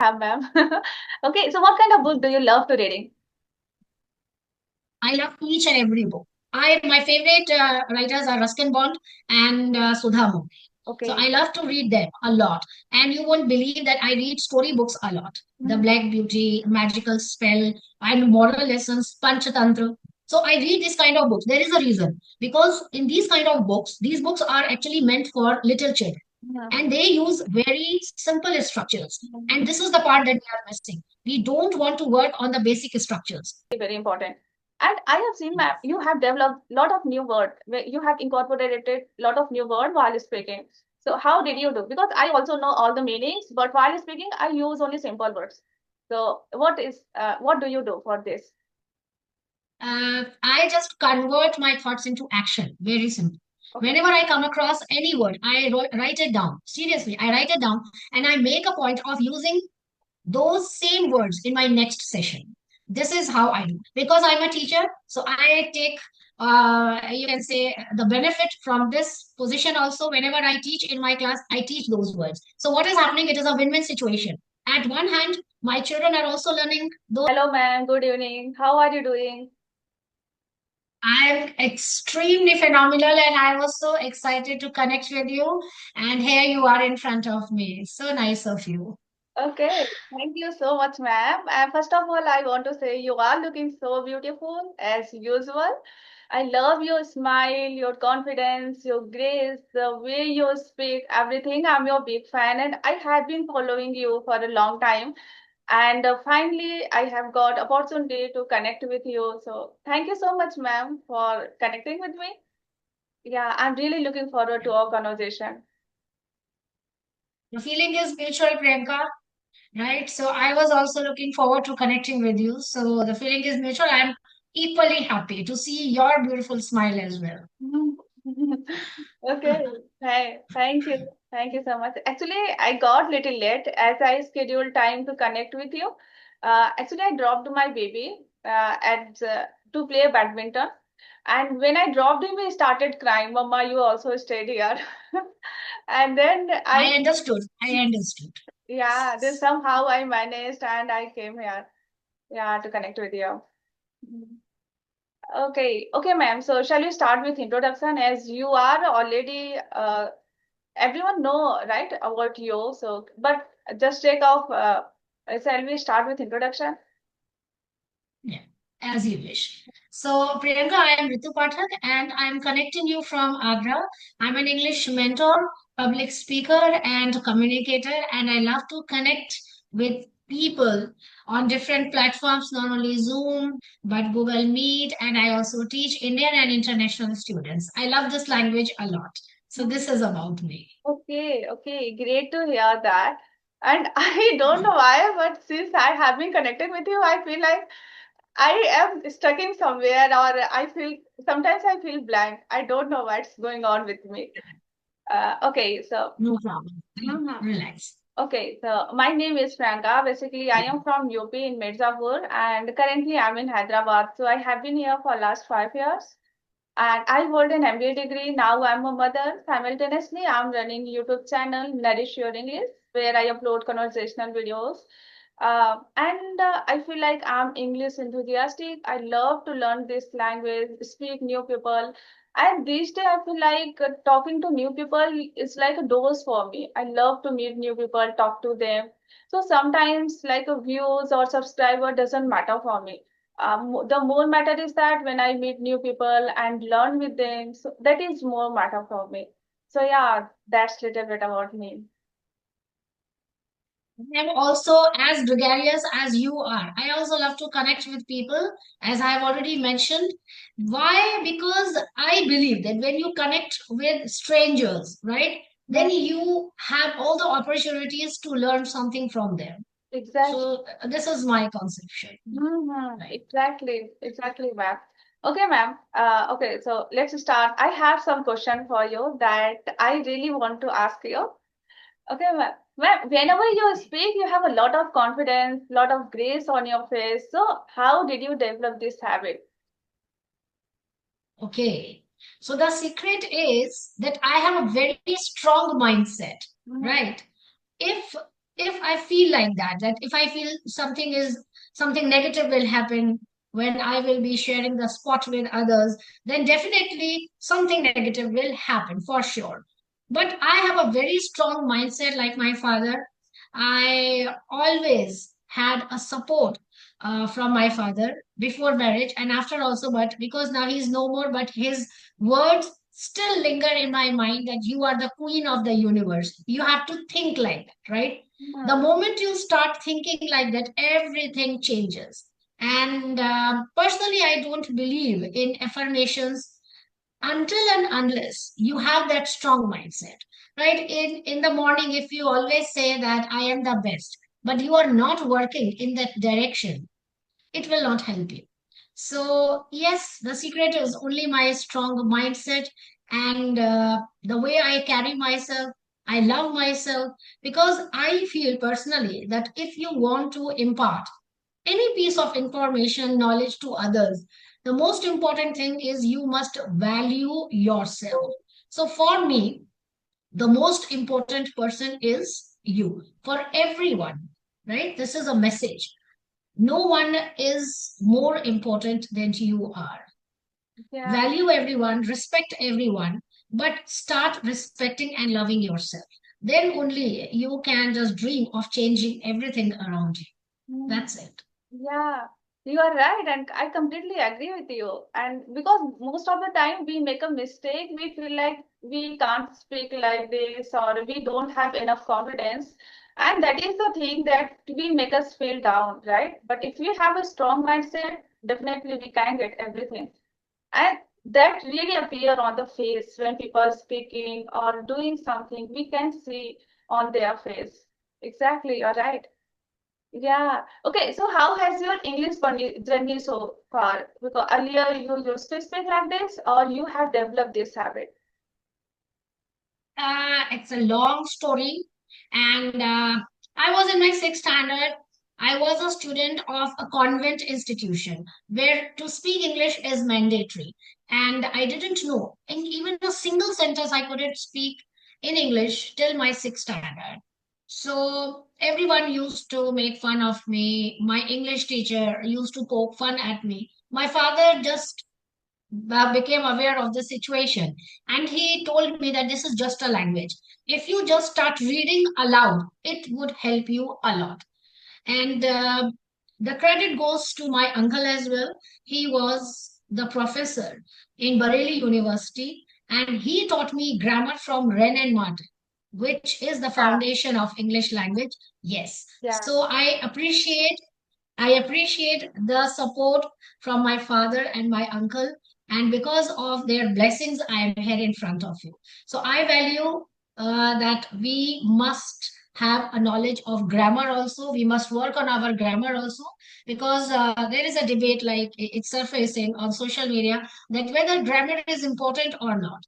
have, ma'am. Okay, so what kind of book do you love to reading? I love each and every book. My favorite writers are Ruskin Bond and Sudha Murty. So Okay. I love to read them a lot. And you won't believe that I read storybooks a lot. The Mhm. Black Beauty, Magical Spell, and moral lessons, Panchatantra. So I read this kind of books. There is a reason because in these kind of books, these books are actually meant for little children, and they use very simple structures. And Mhm. this is the part that we are missing. We don't want to work on the basic structures. Very important. And I have seen, ma'am, you have developed a lot of new word. You have incorporated a lot of new word while speaking. So how did you do? Because I also know all the meanings, but while speaking, I use only simple words. So what do you do for this? I just convert my thoughts into action. Very simple. Okay. Whenever I come across any word, write it down. Seriously, I write it down and I make a point of using those same words in my next session. This is how I do. Because I'm a teacher, so I take, you can say, the benefit from this position also. Whenever I teach in my class, I teach those words. So what is happening? It is a win-win situation. At one hand, my children are also learning those. Hello, ma'am. Good evening. How are you doing? I'm extremely phenomenal and I was so excited to connect with you. And here you are in front of me. So nice of you. Okay, thank you so much, ma'am. And first of all, I want to say you are looking so beautiful as usual. I love your smile, your confidence, your grace, the way you speak, everything. I'm your big fan, and I have been following you for a long time. And finally, I have got opportunity to connect with you. So thank you so much, ma'am, for connecting with me. Yeah, I'm really looking forward to our conversation. The feeling is mutual, Priyanka, right? So I was also looking forward to connecting with you. So the feeling is mutual. I'm equally happy to see your beautiful smile as well. Okay. Thank you. Thank you so much. Actually, I got little late as I scheduled time to connect with you. Actually, I dropped my baby at to play badminton, and when I dropped him, he started crying. Mama, you also stayed here. And then I understood. I understood. yeah, then somehow I managed and I came here, yeah, to connect with you. Mhm. Okay, ma'am. So shall we start with introduction as you are already everyone know right about you. So, but just take off. Shall we start with introduction? Yeah, as you wish. So, Priyanka, I am Ritu Pathak and I am connecting you from Agra. I'm an English mentor, public speaker, and communicator, and I love to connect with people on different platforms, not only Zoom, but Google Meet, and I also teach Indian and international students. I love this language a lot. So, this is about me. Okay, great to hear that. And I don't know why, but since I have been connected with you, I feel like I am stuck in somewhere, or I feel sometimes I feel blank. I don't know what's going on with me. Okay, so. No problem. Mhm. Relax. Okay, so my name is Priyanka. Basically, I am from UP in Mirzapur, and currently I'm in Hyderabad. So I have been here for last 5 years, and I hold an MBA degree. Now I'm a mother. Simultaneously, I'm running YouTube channel Nourish Your English, where I upload conversational videos. And I feel like I'm English enthusiastic. I love to learn this language, speak new people. And these days, I feel like talking to new people is like a dose for me. I love to meet new people, talk to them. So sometimes, like a views or subscriber doesn't matter for me. The more matter is that when I meet new people and learn with them, so that is more matter for me. So yeah, that's little bit about me. I'm also as gregarious as you are. I also love to connect with people, as I've already mentioned. Why? Because I believe that when you connect with strangers, right, then Yeah, you have all the opportunities to learn something from them. exactly. So, this is my conception, right? Exactly, ma'am. Okay, ma'am. Okay, so let's start. I have some question for you that I really want to ask you. Okay, ma'am. Ma'am, whenever you speak, you have a lot of confidence, lot of grace on your face. So, how did you develop this habit? Okay. So, the secret is that I have a very strong mindset, Mhm. right? if if I feel like that, that if I feel something negative will happen when I will be sharing the spot with others, then definitely something negative will happen for sure. But I have a very strong mindset like my father. I always had a support from my father before marriage and after also, but because now he's no more, but his words still linger in my mind that you are the queen of the universe. You have to think like that, right? The Hmm. moment you start thinking like that, everything changes. And personally, I don't believe in affirmations until and unless you have that strong mindset, right? In the morning, if you always say that I am the best, but you are not working in that direction, it will not help you. So, yes, the secret is only my strong mindset and the way I carry myself. I love myself because I feel personally that if you want to impart any piece of information, knowledge to others, the most important thing is you must value yourself. So, for me, the most important person is you for everyone, right? This is a message. No one is more important than you are. Yeah. Value everyone, respect everyone, but start respecting and loving yourself. Then only you can just dream of changing everything around you. Hmm. That's it. Yeah, you are right, and I completely agree with you. And because most of the time we make a mistake, we feel like we can't speak like this or we don't have enough confidence. And that is the thing that we make us feel down, right? But if we have a strong mindset, definitely we can get everything. And that really appear on the face when people are speaking or doing something, we can see on their face. Exactly, you're right. Yeah. Okay. So how has your English journey so far? Because earlier you used to speak like this, or you have developed this habit. It's a long story. And I was in my sixth standard. I was a student of a convent institution where to speak English is mandatory. And I didn't know. And even a single sentence I couldn't speak in English till my sixth standard. So everyone used to make fun of me. My English teacher used to poke fun at me. My father just became aware of the situation and he told me that this is just a language. If you just start reading aloud, it would help you a lot. And the credit goes to my uncle as well. He was the professor in Bareilly University and he taught me grammar from Ren and Martin, which is the Yeah. foundation of English language. Yes. Yeah. So I appreciate the support from my father and my uncle, and because of their blessings, I am here in front of you. So I value that we must have a knowledge of grammar also. We must work on our grammar also, because there is a debate like it's surfacing on social media that whether grammar is important or not.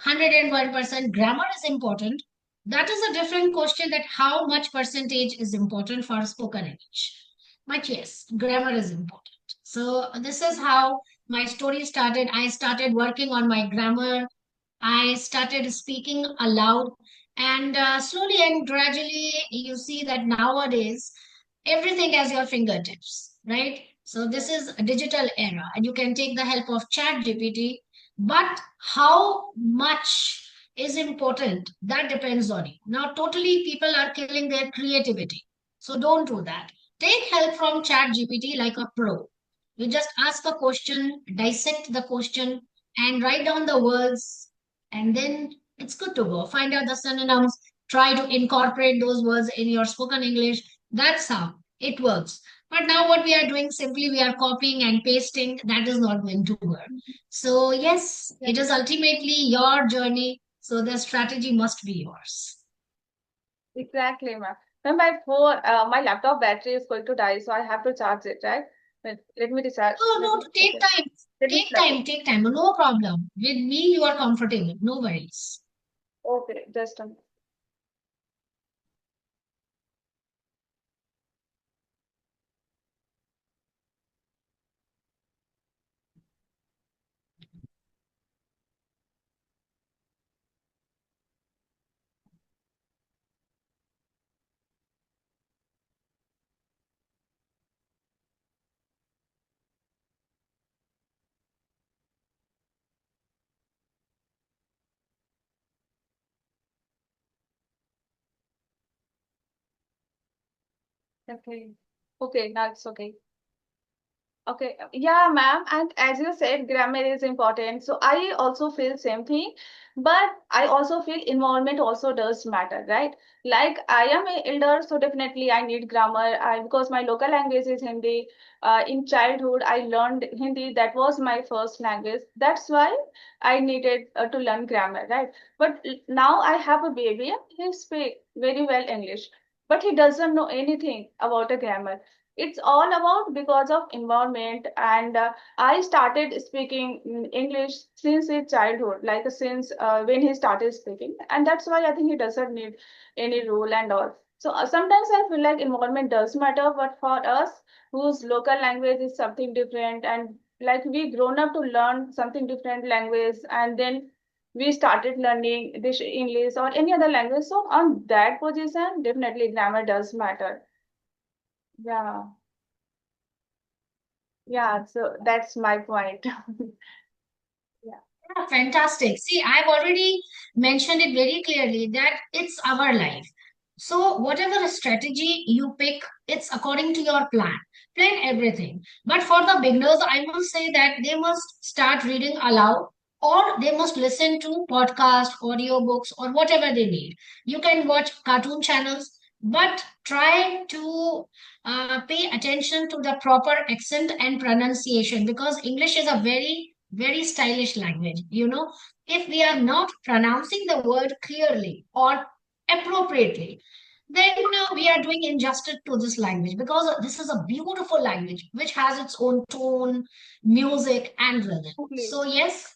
101% grammar is important. That is a different question that how much percentage is important for spoken English. But yes, grammar is important. So this is how my story started. I started working on my grammar. I started speaking aloud, and slowly and gradually, you see that nowadays everything has your fingertips, right? So this is a digital era, and you can take the help of Chat GPT. But how much is important? That depends on you. Now, totally, people are killing their creativity, so don't do that. Take help from Chat GPT like a pro. You just ask a question, dissect the question, and write down the words, and then it's good to go. Find out the synonyms, try to incorporate those words in your spoken English. That's how it works. But now, what we are doing simply we are copying and pasting. That is not going to work. So, yes, Yeah. it is ultimately your journey. So, the strategy must be yours. Exactly, ma'am. When my phone, my laptop battery is going to die, so I have to charge it, right? Let me recharge. Oh, Let no, me. take Okay. time. Let me Take plug it. time, take time. No problem. With me, you are comfortable. No worries. Okay. Just a minute. Okay. Okay, now it's okay. Okay, yeah, ma'am. And as you said, grammar is important. So I also feel same thing, but I also feel environment also does matter, right? Like I am a elder, so definitely I need grammar. Because my local language is Hindi. In childhood, I learned Hindi. That was my first language. That's why I needed to learn grammar, right? But now I have a baby. He speaks very well English, but he doesn't know anything about a grammar. It's all about because of environment. And I started speaking English since his childhood, like since when he started speaking, and that's why I think he doesn't need any rule and all. So sometimes I feel like environment does matter, but for us whose local language is something different, and like we grown up to learn something different language, and then we started learning this English or any other language, so on that position definitely grammar does matter. Yeah. Yeah, so that's my point. Yeah. Yeah, fantastic. See, I've already mentioned it very clearly that it's our life. So, whatever strategy you pick, it's according to your plan. Plan everything. But for the beginners, I must say that they must start reading aloud or they must listen to podcast, audiobooks, or whatever they need. You can watch cartoon channels, but try to pay attention to the proper accent and pronunciation because English is a very stylish language. If we are not pronouncing the word clearly or appropriately, then we are doing injustice to this language because this is a beautiful language which has its own tone, music, and rhythm. So, Please. yes,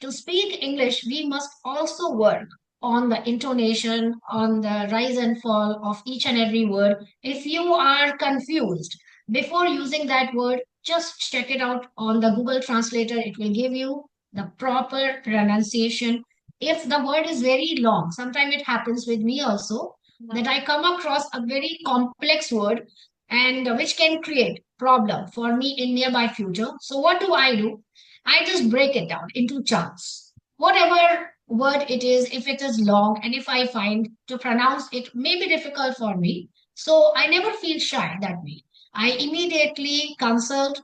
to speak English, we must also work on the intonation, on the rise and fall of each and every word. If you are confused before using that word, just check it out on the Google Translator. It will give you the proper pronunciation. If the word is very long, sometimes it happens with me also Yeah. that I come across a very complex word and which can create problem for me in nearby future. So what do? I just break it down into chunks. Whatever word it is, if it is long and if I find to pronounce it may be difficult for me, so I never feel shy that way. I immediately consult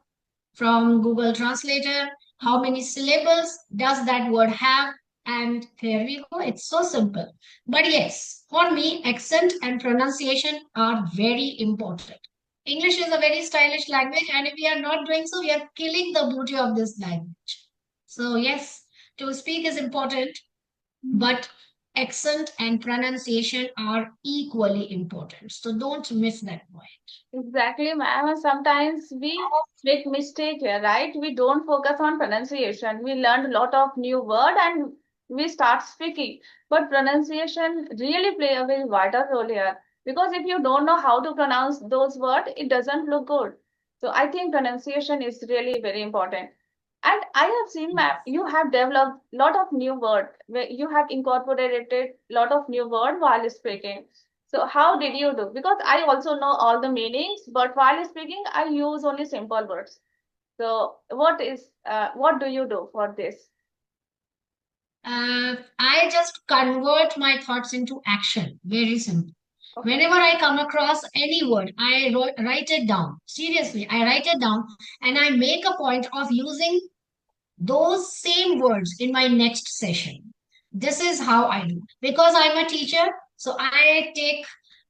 from Google Translator. How many syllables does that word have? And here we go. It's so simple. But yes, for me, accent and pronunciation are very important. English is a very stylish language, and if we are not doing so, we are killing the beauty of this language. So, yes, to speak is important, but accent and pronunciation are equally important. So, don't miss that point. Exactly, ma'am. And sometimes we make mistake here, right? We don't focus on pronunciation. We learn a lot of new word and we start speaking. But pronunciation really play a very vital role here. Because if you don't know how to pronounce those words, it doesn't look good. So I think pronunciation is really very important. And I have seen, ma'am, you have developed a lot of new word where you have incorporated a lot of new word while speaking. So how did you do? Because I also know all the meanings, but while speaking, I use only simple words. So what do you do for this? I just convert my thoughts into action. Very simple. Okay. Whenever I come across any word, write it down. Seriously, I write it down and I make a point of using those same words in my next session. This is how I do because I'm a teacher. So I take,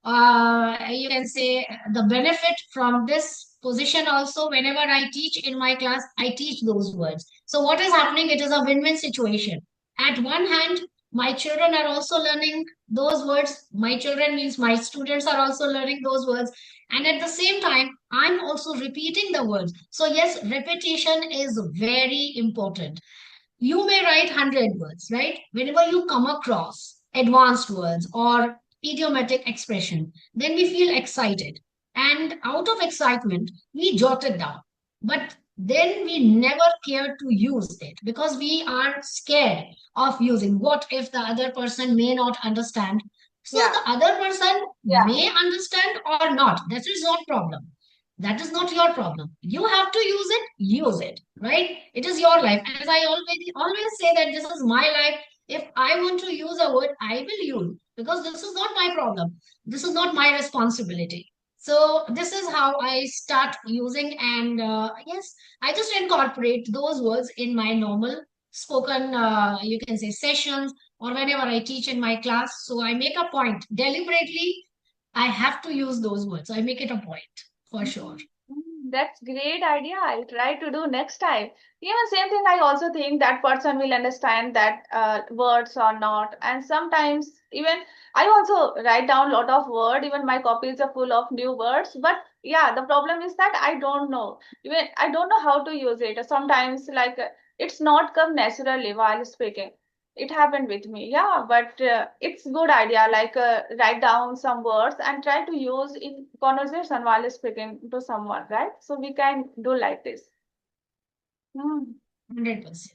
you can say, the benefit from this position also. Whenever I teach in my class, I teach those words. So what is happening? It is a win-win situation. At one hand, my children are also learning those words. My children means my students are also learning those words. And at the same time, I'm also repeating the words. So, yes, repetition is very important. You may write 100 words, right? Whenever you come across advanced words or idiomatic expression, then we feel excited. And out of excitement, we jot it down. But then we never care to use it because we are scared of using. What if the other person may not understand? So Yeah. the other person may understand or not. That is not problem. That is not your problem. You have to use it, right? It is your life. As I always say that this is my life. If I want to use a word, I will use because this is not my problem. This is not my responsibility. So this is how I start using, and yes, I just incorporate those words in my normal spoken, you can say, sessions, or whenever I teach in my class. So I make a point deliberately. I have to use those words. I make it a point for sure. That's great idea. I'll try to do next time. Even same thing, I also think that person will understand that words or not. And sometimes even I also write down a lot of word. Even my copies are full of new words. But yeah, the problem is that I don't know. Even I don't know how to use it. Sometimes like it's not come naturally while speaking. It happened with me, yeah, but it's good idea like write down some words and try to use in conversation while speaking to someone, right? So we can do like this. Hmm. 100%.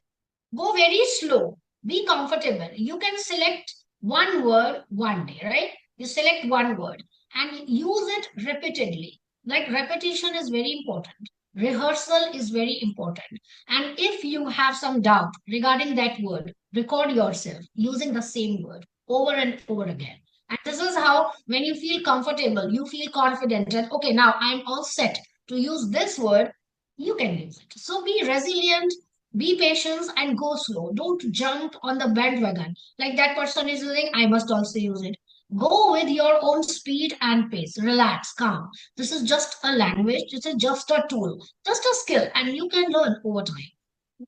Go very slow. Be comfortable. You can select one word one day, right? You select one word and use it repeatedly. Like repetition is very important. Rehearsal is very important. And if you have some doubt regarding that word, record yourself using the same word over and over again. And this is how, when you feel comfortable, you feel confident that, okay, now I'm all set to use this word, you can use it. So be resilient, be patient, and go slow. Don't jump on the bandwagon. Like that person is using, I must also use it. Go with your own speed and pace. Relax, calm. This is just a language. This is just a tool, just a skill, and you can learn over time.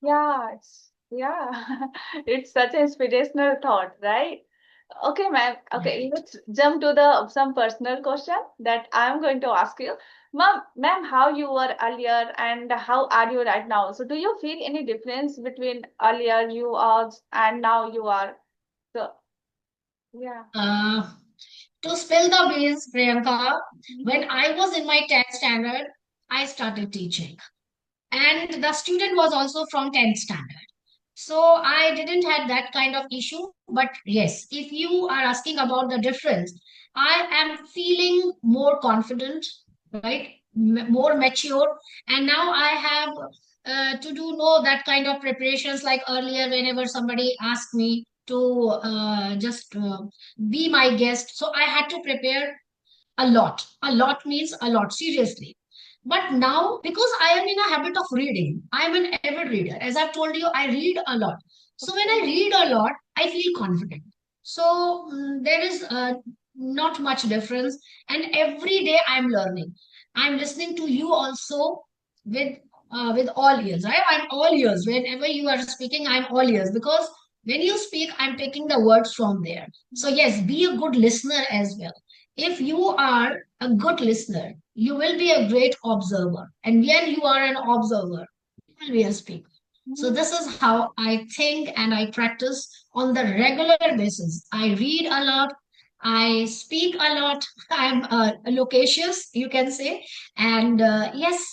Yeah, yeah, it's such an inspirational thought, right? Okay, ma'am. Okay, Right. let's jump to the some personal question that I'm going to ask you. Ma'am, how you were earlier and how are you right now? So do you feel any difference between earlier you are and now you are? So yeah. Uh, to spill the beans, Priyanka, when Mhm. I was in my 10th standard, I started teaching. And the student was also from 10th standard. So I didn't have that kind of issue. But yes, if you are asking about the difference, I am feeling more confident, right? More mature. And now I have to do know that kind of preparations like earlier, whenever somebody asked me to just be my guest. So I had to prepare a lot. A lot means a lot, seriously. But now, because I am in a habit of reading, I am an avid reader. As I've told you, I read a lot. So when I Okay. read a lot, I feel confident. So there is not much difference. And every day I'm learning. I'm listening to you also with with all ears. I'm all ears. Whenever you are speaking, I'm all ears because when you speak, I'm taking the words from there. So yes, be a good listener as well. If you are a good listener, you will be a great observer. And when you are an observer, you will be a speaker. So Mhm. this is how I think and I practice on the regular basis. I read a lot. I speak a lot. I'm loquacious, you can say. And yes,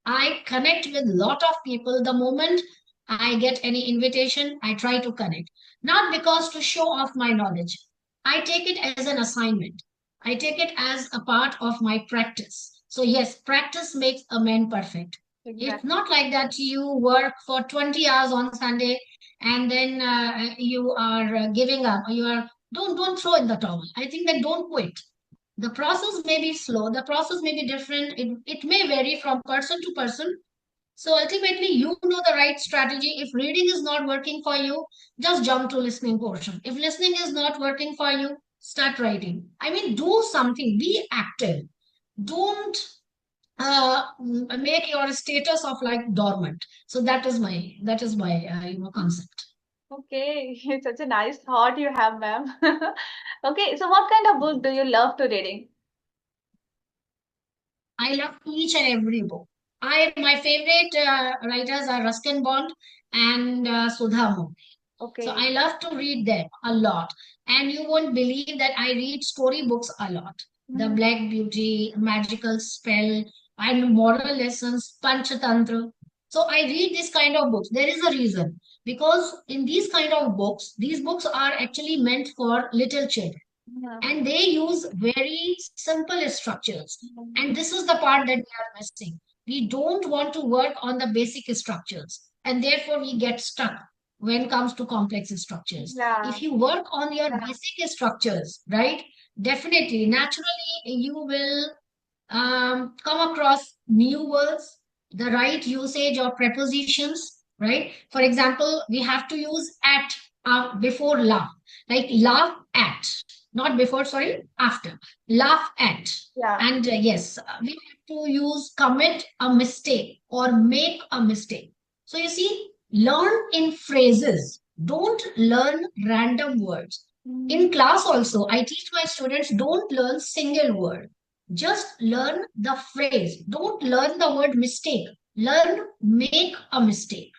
I connect with a lot of people. The moment I get any invitation, I try to connect. Not because to show off my knowledge. I take it as an assignment. I take it as a part of my practice. So, yes, practice makes a man perfect. It's Exactly. not like that you work for 20 hours on Sunday and then you are giving up. You are don't throw in the towel. I think that don't quit. The process may be slow, the process may be different, it may vary from person to person. So ultimately, you know the right strategy. If reading is not working for you, just jump to listening portion. If listening is not working for you, start writing. I mean, do something. Be active. Don't make your status of like dormant. So that is my concept. Okay, it's such a nice thought you have, ma'am. Okay, so what kind of book do you love to reading? I love each and every book. I my favorite writers are Ruskin Bond and Sudha. So I Okay. love to read them a lot. And you won't believe that I read storybooks a lot. The Mhm. Black Beauty, Magical Spell, and moral lessons, Panchatantra. So I read this kind of books. There is a reason. Because in these kind of books, these books are actually meant for little children and they use very simple structures. Mhm. And this is the part that we are missing. We don't want to work on the basic structures, and therefore we get stuck when it comes to complex structures. Yeah. If you work on your basic structures, right, definitely, naturally, you will. come across new words, the right usage of prepositions, right? For example, we have to use at before laugh, like laugh at, not before, sorry, after. Laugh at. Yeah. And yes, we have to use commit a mistake or make a mistake. So you see, learn in phrases. Don't learn random words. Mm. In class also, I teach my students don't learn single word. Just learn the phrase. Don't learn the word mistake. Learn make a mistake.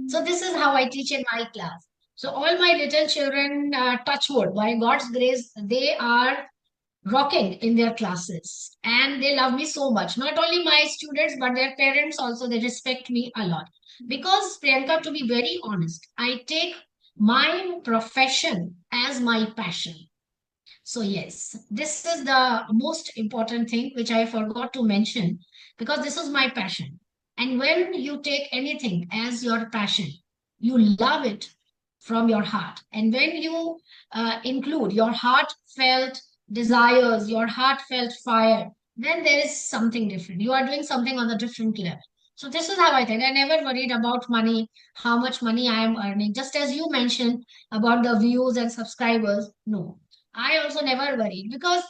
So Mm. this is how I teach in my class. So all my little children, touch wood, by God's grace, they are rocking in their classes and they love me so much. Not only my students, but their parents also, they respect me a lot. Because Priyanka, to be very honest, I take my profession as my passion. So, yes, this is the most important thing which I forgot to mention because this is my passion. And when you take anything as your passion, you love it from your heart. And when you include your heartfelt desires, your heartfelt fire, then there is something different. You are doing something on a different level. So, this is how I think. I never worried about money, how much money I am earning. Just as you mentioned about the views and subscribers, no, I also never worried because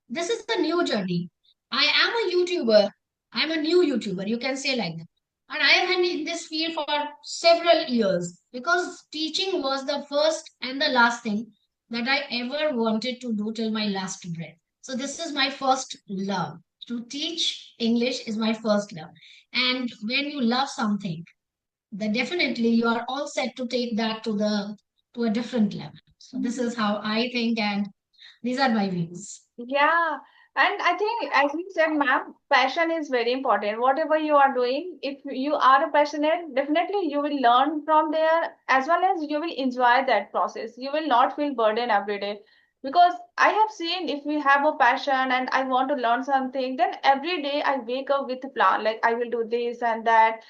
this is a new journey. I am a YouTuber. I'm a new YouTuber. You can say like that. And I have been in this field for several years because teaching was the first and the last thing that I ever wanted to do till my last breath. So this is my first love. To teach English is my first love. And when you love something, then definitely you are all set to take that to a different level. So this is how I think, and these are my views. Yeah, and I think, as you said, ma'am, passion is very important. Whatever you are doing, if you are passionate, definitely you will learn from there as well as you will enjoy that process. You will not feel burden every day. Because I have seen if we have a passion and I want to learn something, then every day I wake up with a plan, like I will do this and that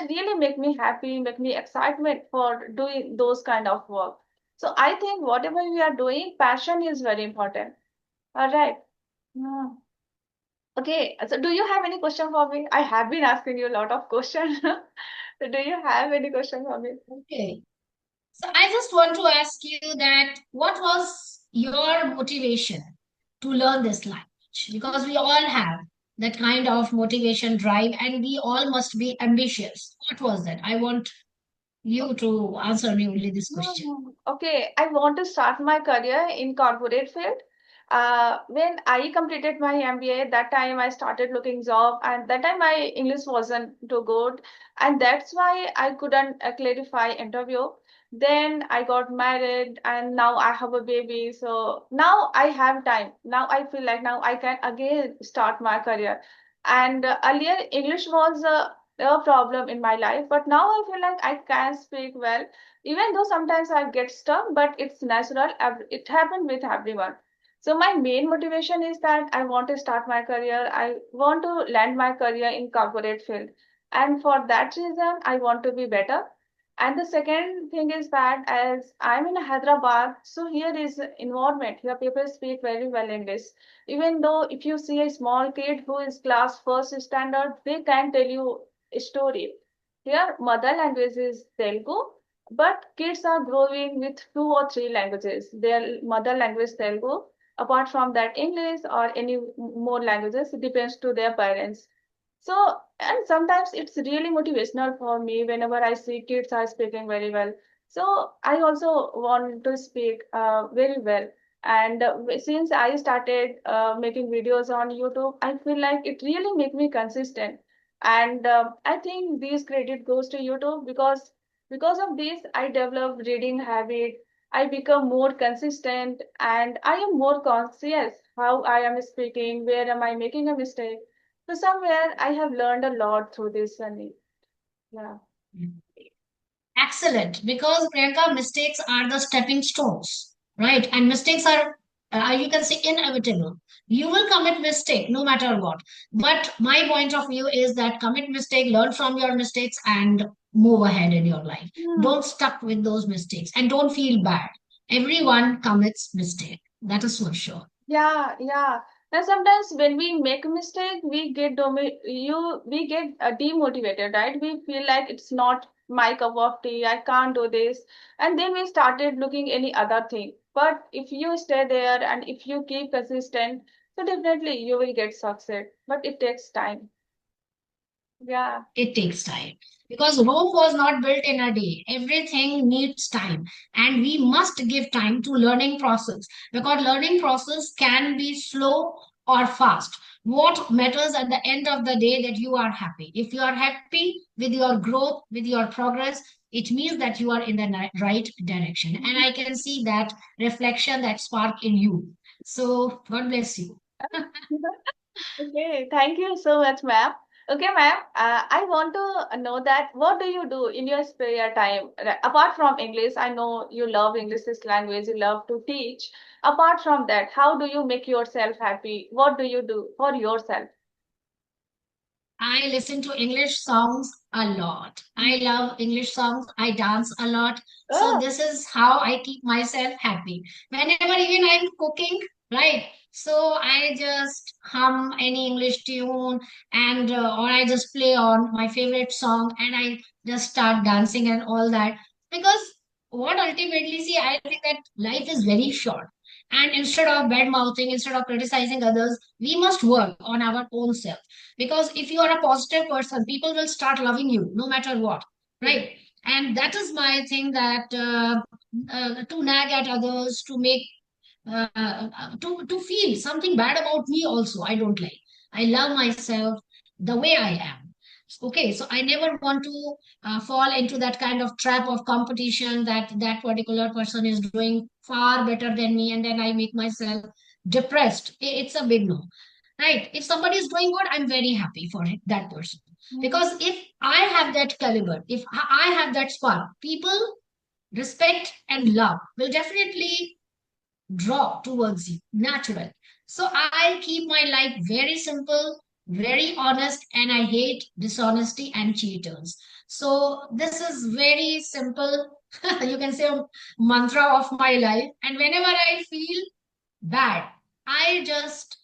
really make me happy, make me excitement for doing those kind of work. So I think whatever we are doing, passion is very important. All right. Yeah. Okay. So, do you have any question for me? I have been asking you a lot of questions. So, do you have any question for me? Okay. So I just want to ask you that what was your motivation to learn this language? Because we all have that kind of motivation drive and we all must be ambitious. What was that? I want you to answer me only this question. Okay, I want to start my career in corporate field. When I completed my MBA, that time I started looking job, and that time my English wasn't too good, and that's why I couldn't clarify interview. Then I got married, and now I have a baby. So now I have time. Now I feel like now I can again start my career. And earlier English was a problem in my life, but now I feel like I can speak well, even though sometimes I get stuck, but it's natural. It happened with everyone. So my main motivation is that I want to start my career. I want to land my career in corporate field. And for that reason, I want to be better. And the second thing is that as I'm in Hyderabad, so here is environment. Here people speak very well English. Even though if you see a small kid who is class first standard, they can tell you a story. Here, mother language is Telugu, but kids are growing with two or three languages. Their mother language Telugu. Apart from that, English or any more languages, it depends to their parents. So, and sometimes it's really motivational for me whenever I see kids are speaking very well. So, I also want to speak very well. And since I started making videos on YouTube, I feel like it really make me consistent. And I think this credit goes to YouTube because of this, I developed reading habit. I become more consistent and I am more conscious how I am speaking, where am I making a mistake. So somewhere I have learned a lot through this journey. Yeah. Excellent, because Priyanka, mistakes are the stepping stones, right? And mistakes are, you can say, inevitable. You will commit mistake no matter what. But my point of view is that commit mistake, learn from your mistakes, and move ahead in your life. Hmm. Don't stuck with those mistakes and don't feel bad. Everyone commits mistake. That is for sure. Yeah, yeah. And sometimes when we make a mistake, we get demotivated, right? We feel like it's not my cup of tea. I can't do this, and then we started looking any other thing. But if you stay there and if you keep consistent, so definitely you will get success. But it takes time. Yeah. It takes time because Rome was not built in a day. Everything needs time, and we must give time to learning process because learning process can be slow or fast. What matters at the end of the day that you are happy. If you are happy with your growth, with your progress, it means that you are in the right direction. And I can see that reflection, that spark in you. So God bless you. Okay, thank you so much, ma'am. Okay, ma'am, I want to know that what do you do in your spare time? Apart from English, I know you love English this language, you love to teach. Apart from that, how do you make yourself happy? What do you do for yourself? I listen to English songs a lot. I love English songs. I dance a lot. So Oh, this is how I keep myself happy. Whenever even I'm cooking, right? So I just hum any English tune and or I just play on my favorite song and I just start dancing and all that. Because what ultimately see, I think that life is very short. And instead of bad mouthing, instead of criticizing others, we must work on our own self because if you are a positive person people will start loving you no matter what, ex- right? And that is my thing that to nag at others, to make to feel something bad about me also I don't like. I love myself the way I am. Okay, so I never want to fall into that kind of trap of competition that that particular person is doing far better than me and then I make myself depressed. It's a big no, right? If somebody is doing good I'm very happy for that person because if I have that caliber, if I have that spark, people respect and love will definitely draw towards you natural. So I keep my life very simple, very honest, and I hate dishonesty and cheaters. So this is very simple. You can say a mantra of my life. And whenever I feel bad, I just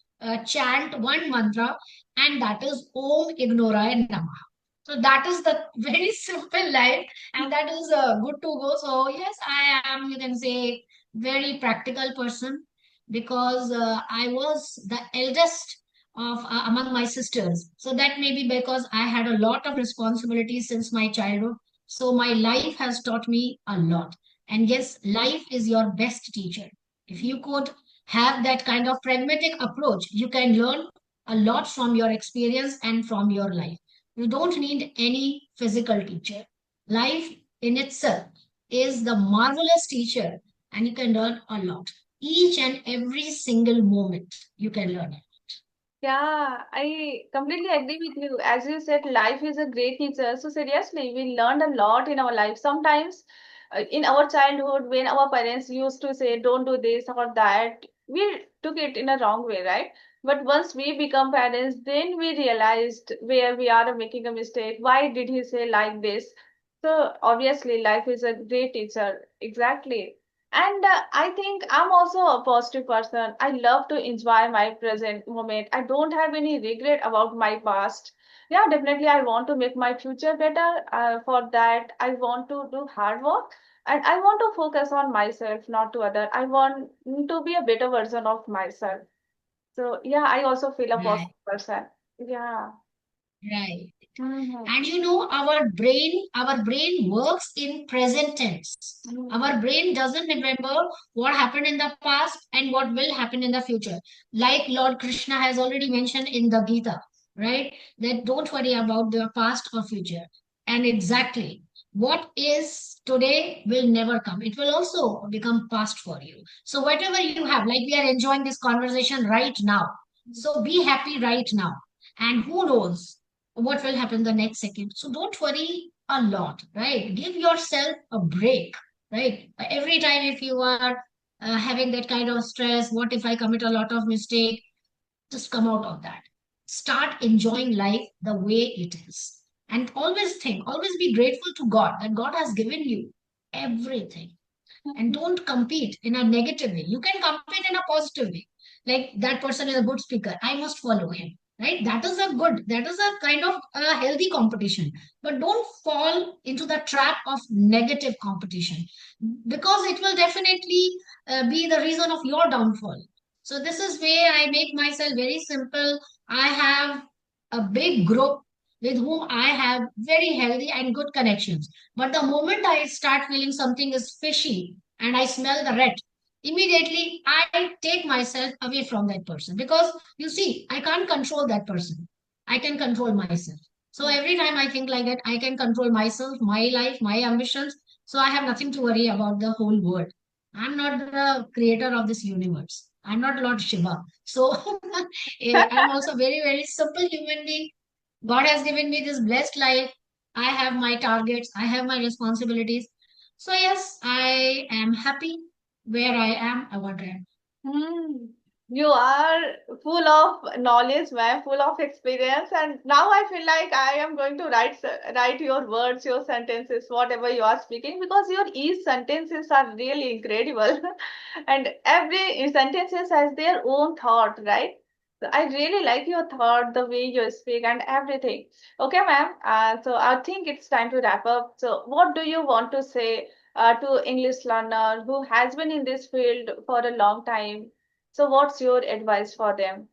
chant one mantra, and that is Om Ignoraye Namah. So that is the very simple life, and that is good to go. So yes, I am, you can say, very practical person because I was the eldest of among my sisters. So that may be because I had a lot of responsibilities since my childhood. So my life has taught me a lot. And yes, life is your best teacher. If you could have that kind of pragmatic approach, you can learn a lot from your experience and from your life. You don't need any physical teacher. Life in itself is the marvelous teacher, and you can learn a lot. Each and every single moment, you can learn it. Yeah, I completely agree with you. As you said, life is a great teacher. So seriously, we learned a lot in our life. Sometimes in our childhood, when our parents used to say, don't do this or that, we took it in a wrong way, right? But once we become parents, then we realized where we are making a mistake. Why did he say like this? So obviously, life is a great teacher. Exactly. And I think I'm also a positive person. I love to enjoy my present moment. I don't have any regret about my past. Yeah, definitely, I want to make my future better. For that, I want to do hard work and I want to focus on myself, not to other. I want to be a better version of myself. So yeah, I also feel a Right, positive person. Yeah. right. Mm-hmm. And you know, our brain works in present tense. Our brain doesn't remember what happened in the past and what will happen in the future. Like Lord Krishna has already mentioned in the Gita, right? That don't worry about the past or future. And exactly what is today will never come. It will also become past for you. So whatever you have, like we are enjoying this conversation right now. So be happy right now. And who knows what will happen the next second. So don't worry a lot, right? Give yourself a break, right? Every time if you are having that kind of stress, what if I commit a lot of mistake? Just come out of that. Start enjoying life the way it is. And always think, always be grateful to God that God has given you everything. And don't compete in a negative way. You can compete in a positive way. like that person is a good speaker, I must follow him, right? That is a kind of a healthy competition. But don't fall into the trap of negative competition, because it will definitely be the reason of your downfall. So this is where I make myself very simple. I have a big group with whom I have very healthy and good connections. But the moment I start feeling something is fishy and I smell the rat, immediately I take myself away from that person, because you see, I can't control that person. I can control myself. So every time I think like that, I can control myself, my life, my ambitions. So I have nothing to worry about the whole world. I'm not the creator of this universe. I'm not Lord Shiva. So I'm also very, very simple human being. God has given me this blessed life. I have my targets, I have my responsibilities. So, yes, I am happy where I am. I want to am. Hmm. You are full of knowledge, man, full of experience, and now I feel like I am going to write your words, your sentences, whatever you are speaking, because your each sentences are really incredible, and every sentences has their own thought, right? So I really like your thought, the way you speak, and everything. Okay, ma'am. So I think it's time to wrap up. So, what do you want to say to English learner who has been in this field for a long time? So what's your advice for them?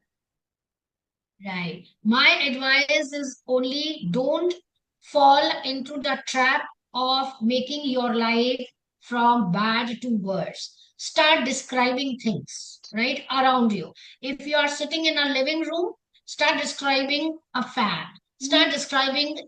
Right. My advice is only don't fall into the trap of making your life from bad to worse. Start describing things, right, around you. If you are sitting in a living room, start describing a fan. Start Mhm. describing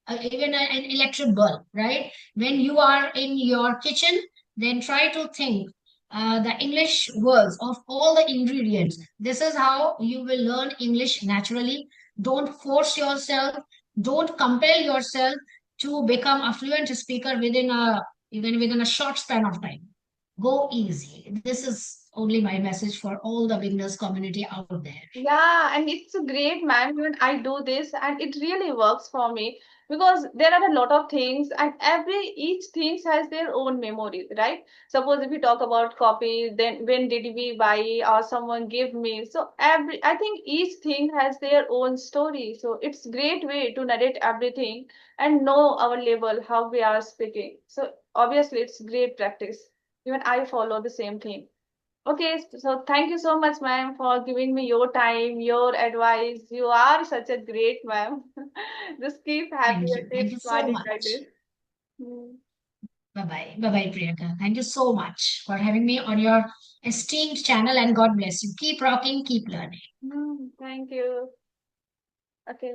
an electric bulb, right? When you are in your kitchen, then try to think the English words of all the ingredients. This is how you will learn English naturally. Don't force yourself. Don't compel yourself to become a fluent speaker within a even within a short span of time. Go easy. This is only my message for all the beginners community out there. Yeah, and it's a great man when I do this, and it really works for me because there are a lot of things, and every each thing has their own memories, right? Suppose if we talk about copy, then when did we buy or someone give me? So every I think each thing has their own story. So it's great way to narrate everything and know our level, how we are speaking. So obviously it's great practice. Even I follow the same thing. Okay, so thank you so much, ma'am, for giving me your time, your advice. You are such a great ma'am. Just keep happy Thank and you. keep Thank you so smiling like much. this. Hmm. Bye bye. Bye bye, Priyanka. Thank you so much for having me on your esteemed channel, and God bless you. Keep rocking, keep learning. Thank you. Okay.